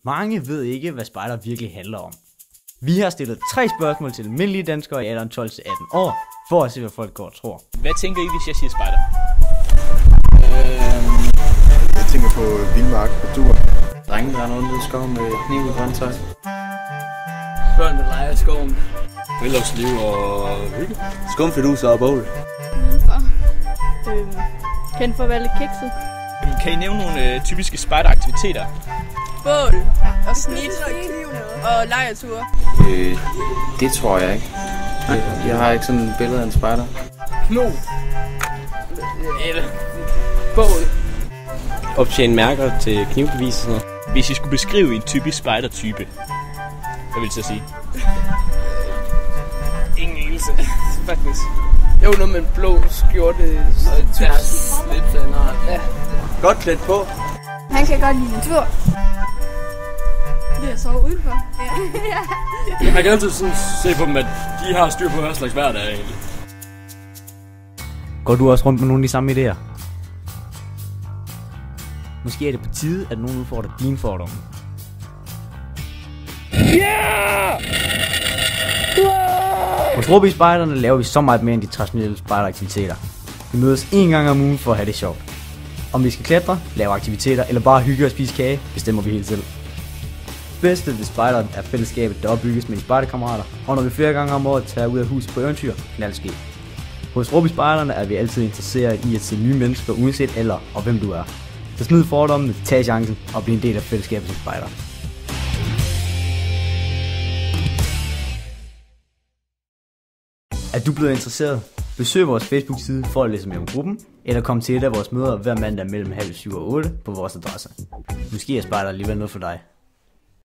Mange ved ikke, hvad spejder virkelig handler om. Vi har stillet 3 spørgsmål til almindelige danskere i alderen 12-18 år, for at se, hvad folk går og tror. Hvad tænker I, hvis jeg siger spejder? Jeg tænker på vildmark på tur. Drenge, der er noget nede i skoven med kniv og grøntøj. Børn, der leger i skoven. Friluftsliv og hygge. Skumfiduser og bål. Udenfor. Kendt for at være lidt kikset. Kan I nævne nogle typiske spejderaktiviteter? Bål og snit og lejreture. Det tror jeg ikke. Jeg har ikke sådan et billede af en spejder. Kno. Eller bål. Optjene mærker til knivbevis og sådan noget. Hvis I skulle beskrive en typisk spejdertype, hvad vil I så sige? Ingen enelse, faktisk. Jo, noget med en blå skjorte og et typisk slips af en art. Ja. Godt klædt på. Han kan godt lide natur. Det er at sove udenfor. Ja. Man kan altid sådan se på dem, at de har styr på hver slags hverdag egentlig. Går du også rundt med nogle af de samme idéer? Måske er det på tide, at nogen udfordrer dine fordomme. Hos Råby Spejderne laver vi så meget mere end de traditionelle spejderaktiviteter. Vi mødes 1 gang om ugen for at have det sjovt. Om vi skal klatre, lave aktiviteter eller bare hygge og spise kage, bestemmer vi helt selv. Bedste ved spejderen er fællesskabet, der opbygges med de spejderkammerater, og når vi flere gange om året tager ud af huset på eventyr, knaldske. Hos Råby Spejderne er vi altid interesseret i at se nye mennesker uanset alder og hvem du er. Så smid fordommene, tag chancen og bliv en del af fællesskabet som spejder. Er du blevet interesseret? Besøg vores Facebook-side for at læse mere om gruppen, eller kom til et af vores møder hver mandag mellem 6:30 og 7 og 8 på vores adresse. Måske er spejder alligevel noget for dig.